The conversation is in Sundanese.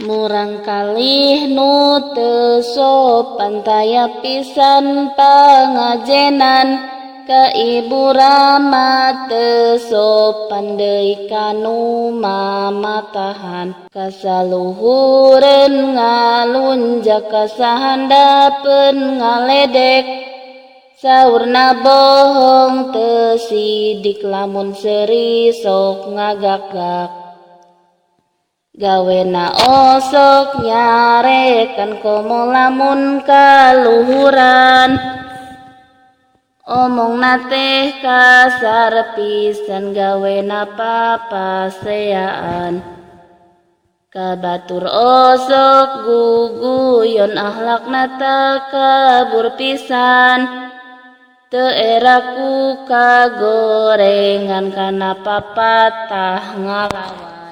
Murang kalih nu teu sopan taya pisan pangajenan ka ibu rama teu sopan deui kanu mamatahan kasaluhureun ngalunjak kasahandapeun ngaledek saurna bohong teu sidik lamun seuri sok ngagakgak gawena osok nyarekan komo lamun kaluhuran omongna teh kasar pisan gawena papaseaan kabatur osok guguyon akhlakna teu kabur pisan teu era ku kagorengan kana papatah ngalawan.